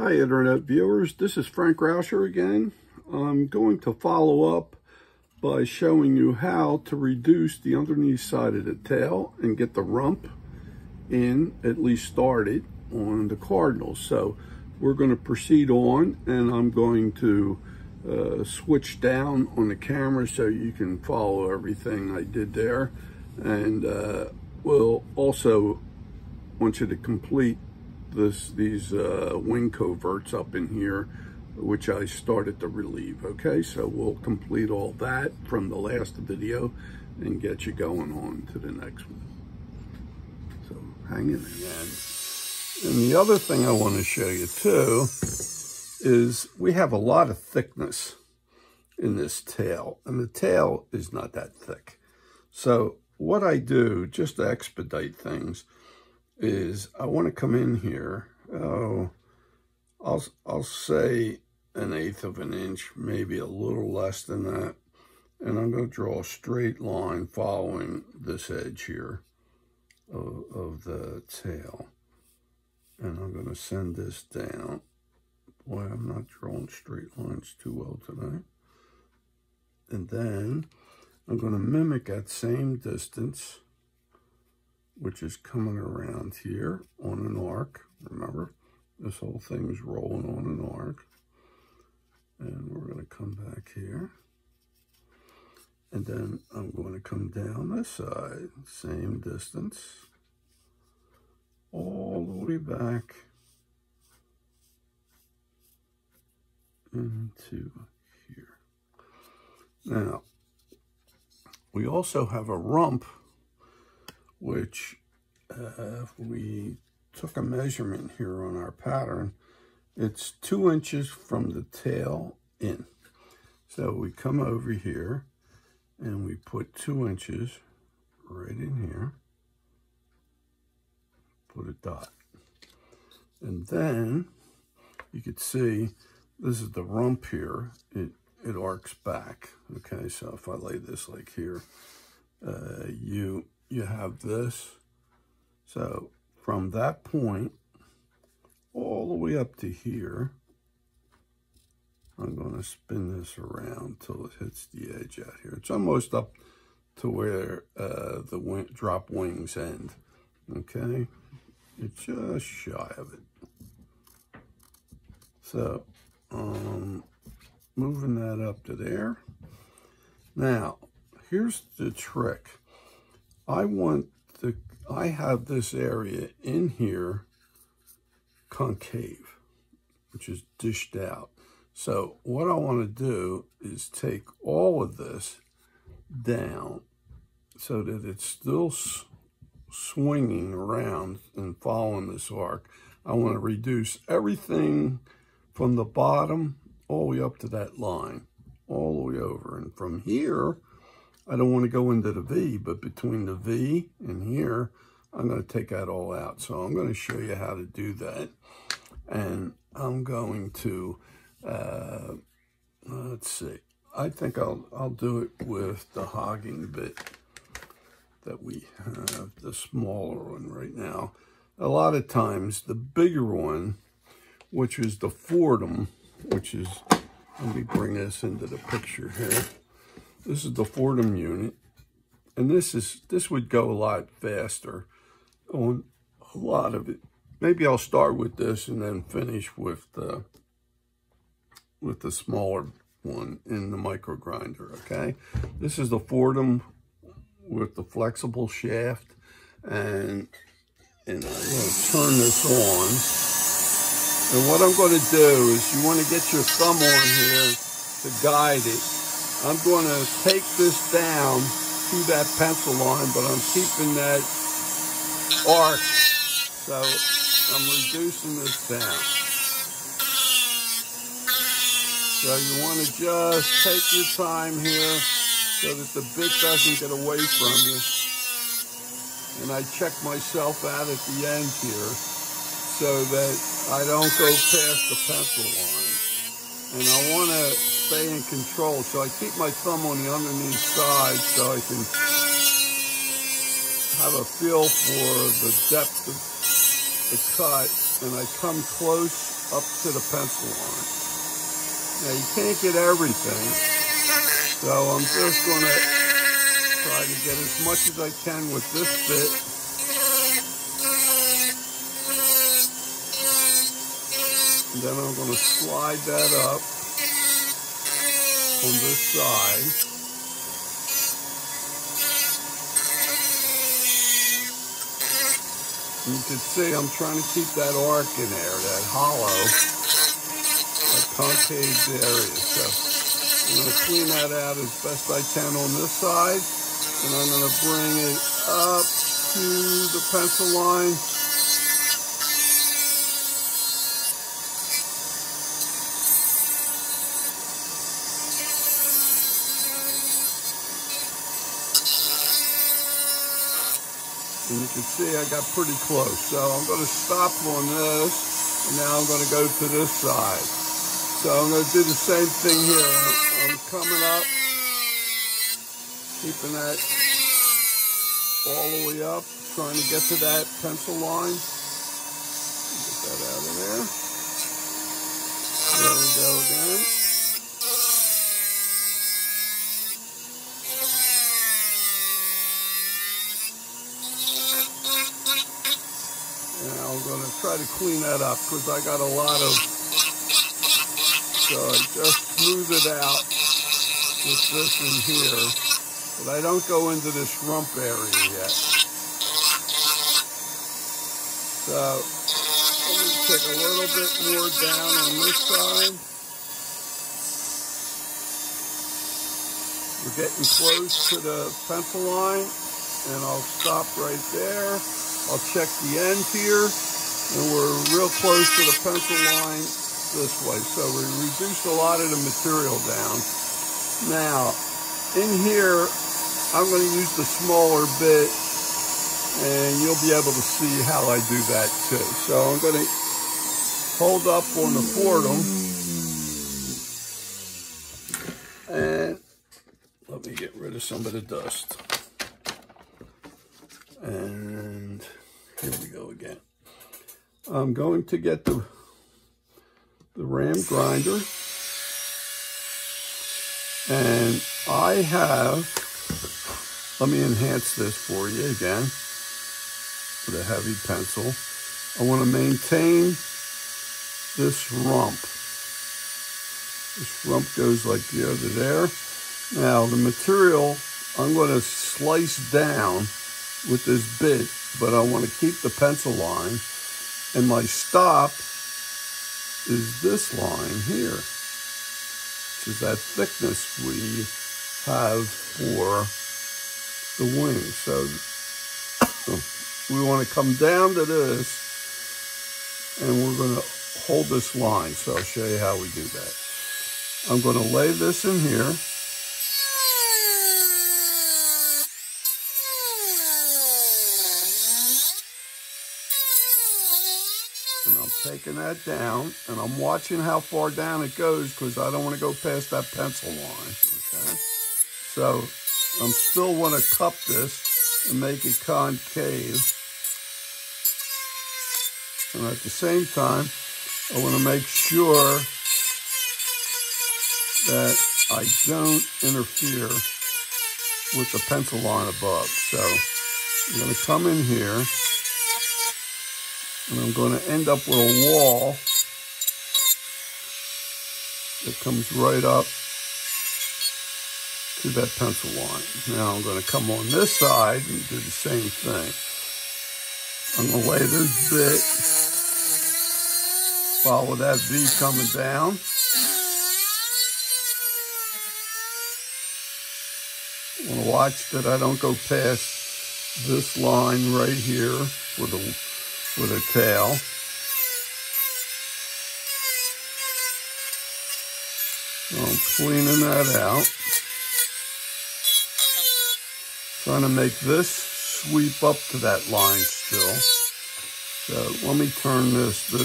Hi Internet viewers, this is Frank Rauscher again. I'm going to follow up by showing you how to reduce the underneath side of the tail and get the rump in, at least started, on the cardinal. So we're going to proceed on, and I'm going to switch down on the camera so you can follow everything I did there. And we'll also want you to complete these wing coverts up in here, which I started to relieve. Okay, so we'll complete all that from the last video and get you going on to the next one. So hang in again. And the other thing I want to show you too is we have a lot of thickness in this tail, and the tail is not that thick. So what I do, just to expedite things, is I want to come in here, I'll say 1/8 of an inch, maybe a little less than that, and I'm going to draw a straight line following this edge here of the tail, and I'm going to send this down. Boy, I'm not drawing straight lines too well today. And then I'm going to mimic that same distance, which is coming around here on an arc. Remember, this whole thing is rolling on an arc. And we're going to come back here. And then I'm going to come down this side, same distance, all the way back into here. Now, we also have a rump, which if we took a measurement here on our pattern, it's 2 inches from the tail in. So we come over here and we put 2 inches right in here, put a dot. And then you could see this is the rump here. It arcs back. Okay, so if I lay this like here, you have this. So from that point all the way up to here, I'm going to spin this around till it hits the edge out here. It's almost up to where the drop wings end. Okay, it's just shy of it. So moving that up to there. Now here's the trick. I have this area in here concave, which is dished out. So what I want to do is take all of this down so that it's still swinging around and following this arc. I want to reduce everything from the bottom all the way up to that line, all the way over. And from here, I don't want to go into the V, but between the V and here, I'm going to take that all out. So I'm going to show you how to do that. And I'm going to, let's see, I think I'll do it with the hogging bit that we have, the smaller one right now. A lot of times, the bigger one, which is the Fordham, which is, let me bring this into the picture here. This is the Fordham unit, and this would go a lot faster on a lot of it. Maybe I'll start with this and then finish with the smaller one in the micro grinder. Okay, this is the Fordham with the flexible shaft, and I'm going to turn this on. And what I'm going to do is, you want to get your thumb on here to guide it. I'm going to take this down to that pencil line, but I'm keeping that arc. So I'm reducing this down. So you want to just take your time here so that the bit doesn't get away from you. And I check myself out at the end here so that I don't go past the pencil line. And I want to stay in control, so I keep my thumb on the underneath side so I can have a feel for the depth of the cut and I come close up to the pencil line. Now you can't get everything, so I'm just going to try to get as much as I can with this bit. And then I'm going to slide that up on this side. And you can see I'm trying to keep that arc in there, that hollow, that concave area. So I'm going to clean that out as best I can on this side. And I'm going to bring it up to the pencil line. And you can see I got pretty close. So I'm going to stop on this, and now I'm going to go to this side. So I'm going to do the same thing here. I'm coming up, keeping that all the way up, trying to get to that pencil line. Get that out of there. There we go again. I'm going to try to clean that up because I got a lot of, so I just smooth it out with this in here, but I don't go into this rump area yet. So I'm going to take a little bit more down on this side. We're getting close to the pencil line, and I'll stop right there. I'll check the end here, and we're real close to the pencil line this way. So we reduced a lot of the material down. Now, in here, I'm going to use the smaller bit, and you'll be able to see how I do that too. So I'm going to hold up on the Fordham, and let me get rid of some of the dust. And here we go again. I'm going to get the ram grinder, and I have, let me enhance this for you again with a heavy pencil. I want to maintain this rump. This rump goes like the other there. Now the material I'm going to slice down with this bit, but I want to keep the pencil line, and my stop is this line here, which is that thickness we have for the wing. So we want to come down to this, and we're going to hold this line. So I'll show you how we do that. I'm going to lay this in here. And I'm taking that down, and I'm watching how far down it goes because I don't want to go past that pencil line, okay? So I'm still want to cup this and make it concave. And at the same time, I want to make sure that I don't interfere with the pencil line above. So I'm going to come in here, and I'm going to end up with a wall that comes right up to that pencil line. Now I'm going to come on this side and do the same thing. I'm going to lay this bit, follow that V coming down. I want to watch that I don't go past this line right here with a tail. So I'm cleaning that out. Trying to make this sweep up to that line still. So let me turn this way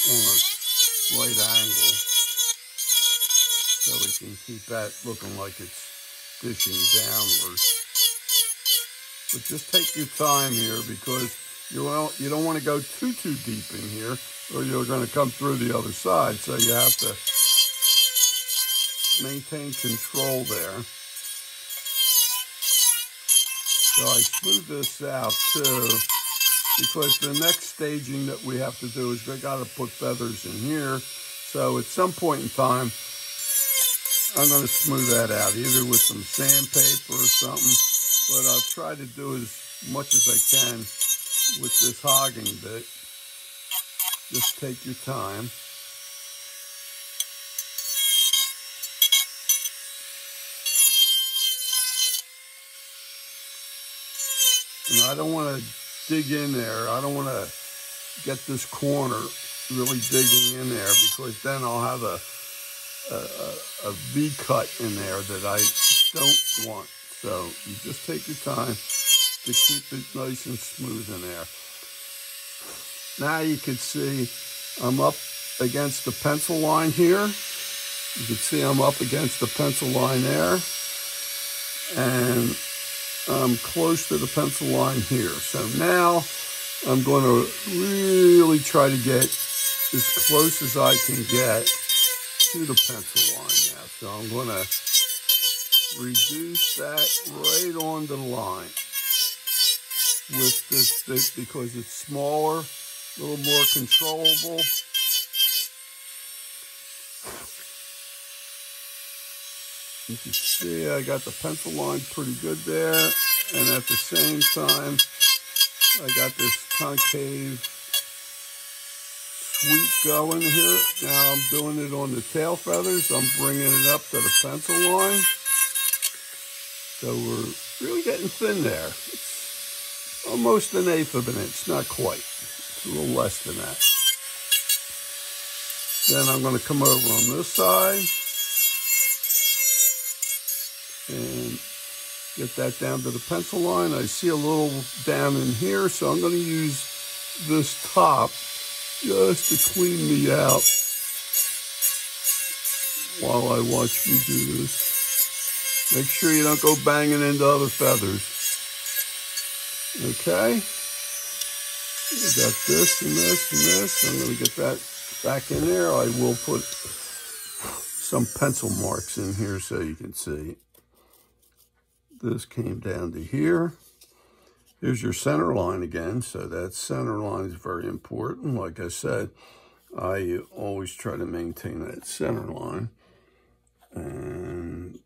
on a slight angle so we can keep that looking like it's dishing downward. But just take your time here because You don't want to go too deep in here, or you're going to come through the other side. So you have to maintain control there. So I smooth this out too, because the next staging that we have to do is we got to put feathers in here. So at some point in time, I'm going to smooth that out, either with some sandpaper or something, but I'll try to do as much as I can with this hogging bit. Just take your time. And I don't want to dig in there. I don't want to get this corner really digging in there, because then I'll have a V cut in there that I don't want. So you just take your time to keep it nice and smooth in there. Now you can see I'm up against the pencil line here. You can see I'm up against the pencil line there. And I'm close to the pencil line here. So now I'm going to really try to get as close as I can get to the pencil line now. So I'm going to reduce that right on the line with this bit, because it's smaller, a little more controllable. You can see I got the pencil line pretty good there, and at the same time I got this concave sweep going here. Now I'm doing it on the tail feathers. I'm bringing it up to the pencil line. So we're really getting thin there. It's almost an eighth of an inch, not quite. It's a little less than that. Then I'm going to come over on this side and get that down to the pencil line. I see a little down in here, so I'm going to use this top just to clean me out while I watch me do this. Make sure you don't go banging into other feathers. Okay? We got this and this and this. I'm going to get that back in there. I will put some pencil marks in here so you can see. This came down to here. Here's your center line again. So that center line is very important. Like I said, I always try to maintain that center line. And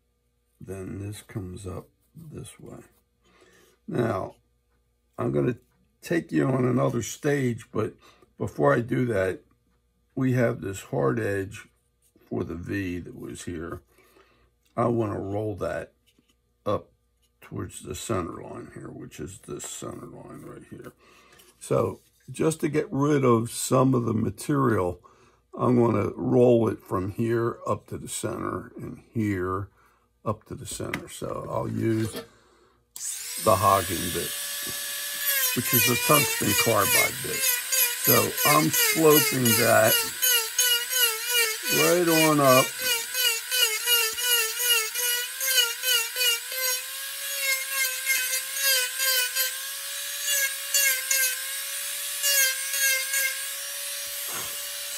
then this comes up this way. Now, I'm going to take you on another stage, but before I do that, we have this hard edge for the V that was here. I want to roll that up towards the center line here, which is this center line right here. So just to get rid of some of the material, I'm going to roll it from here up to the center and here up to the center. So I'll use the hogging bit, which is a tungsten carbide bit. So I'm sloping that right on up.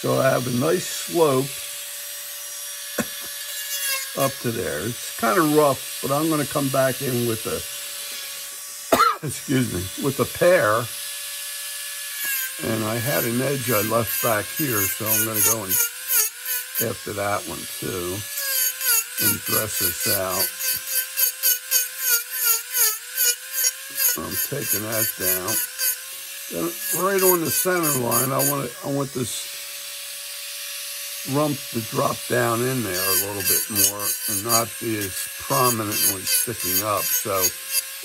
So I have a nice slope up to there. It's kind of rough, but I'm going to come back in with a, excuse me, with a pear. And I had an edge I left back here, so I'm going to go and after that one too and dress this out. I'm taking that down. Then right on the center line, I want this rump to drop down in there a little bit more and not be as prominently sticking up. So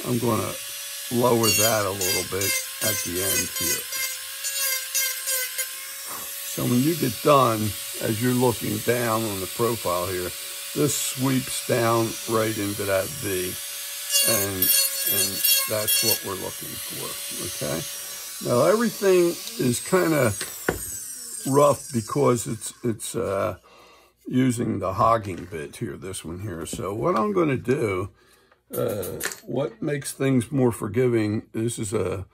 I'm going to lower that a little bit at the end here. So when you get done, as you're looking down on the profile here, this sweeps down right into that V, and that's what we're looking for, okay? Now everything is kind of rough because it's using the hogging bit here, this one here. So what I'm going to do, what makes things more forgiving, this is a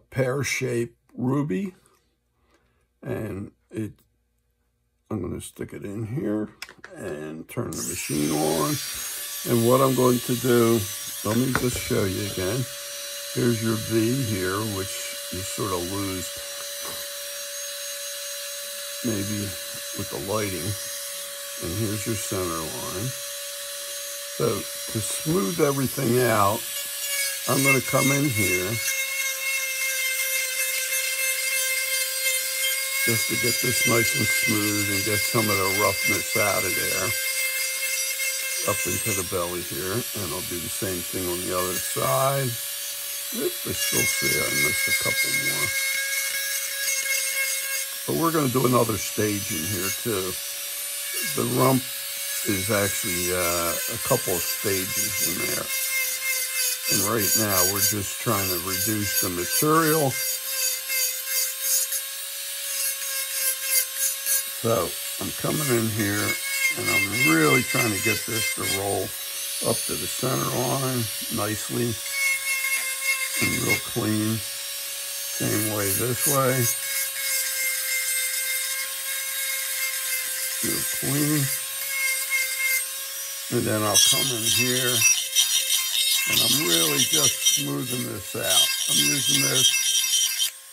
pear-shaped ruby, and I'm going to stick it in here and turn the machine on. And what I'm going to do, let me just show you again. Here's your V here, which you sort of lose maybe with the lighting. And here's your center line. So to smooth everything out, I'm going to come in here just to get this nice and smooth and get some of the roughness out of there, up into the belly here. And I'll do the same thing on the other side. Oops, I still see I missed a couple more. But we're going to do another stage in here too. The rump is actually a couple of stages in there. And right now we're just trying to reduce the material. So I'm coming in here and I'm really trying to get this to roll up to the center line nicely and real clean. Same way this way. Real clean. And then I'll come in here and I'm really just smoothing this out. I'm using this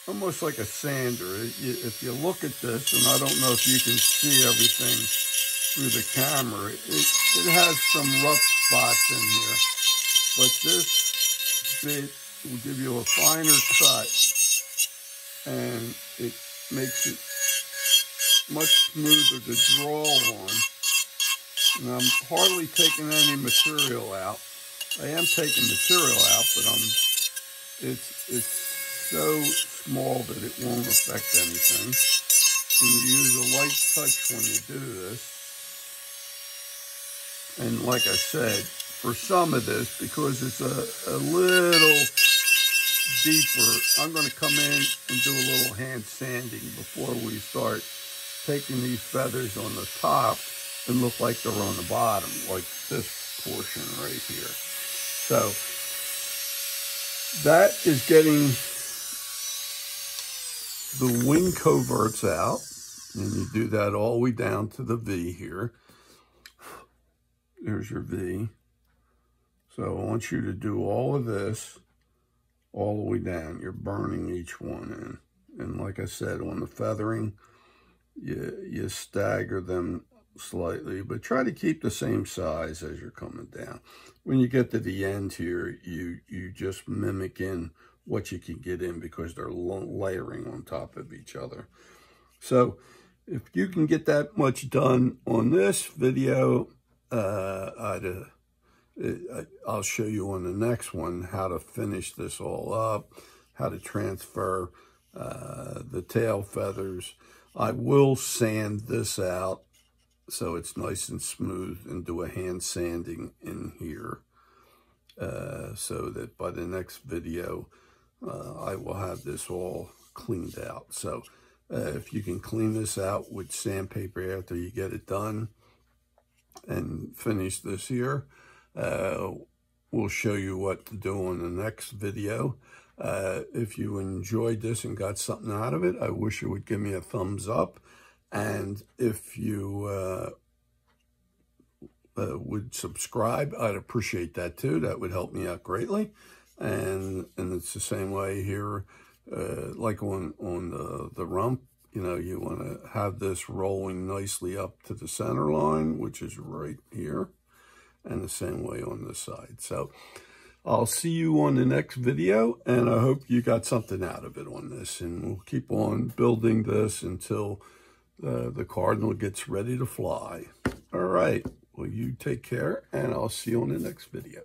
almost like a sander. If you look at this, and I don't know if you can see everything through the camera, it has some rough spots in here. But this bit will give you a finer cut and it makes it much smoother to draw on. And I'm hardly taking any material out. I am taking material out, but it's so small that it won't affect anything. And you use a light touch when you do this. And like I said, for some of this, because it's a little deeper, I'm going to come in and do a little hand sanding before we start taking these feathers on the top and look like they're on the bottom, like this portion right here. So that is getting the wing coverts out, and you do that all the way down to the V here. There's your V. So I want you to do all of this all the way down. You're burning each one in. And like I said, on the feathering, you stagger them slightly, but try to keep the same size as you're coming down. When you get to the end here, you just mimic in what you can get in because they're layering on top of each other. So if you can get that much done on this video, I'll show you on the next one how to finish this all up, how to transfer the tail feathers. I will sand this out so it's nice and smooth and do a hand sanding in here so that by the next video I will have this all cleaned out. So if you can clean this out with sandpaper after you get it done and finish this here, we'll show you what to do on the next video. If you enjoyed this and got something out of it, I wish you would give me a thumbs up. And if you would subscribe, I'd appreciate that too. That would help me out greatly. And it's the same way here, like on the rump. You know, you want to have this rolling nicely up to the center line, which is right here, and the same way on this side. So I'll see you on the next video, and I hope you got something out of it on this. And we'll keep on building this until the cardinal gets ready to fly. All right. Well, you take care, and I'll see you on the next video.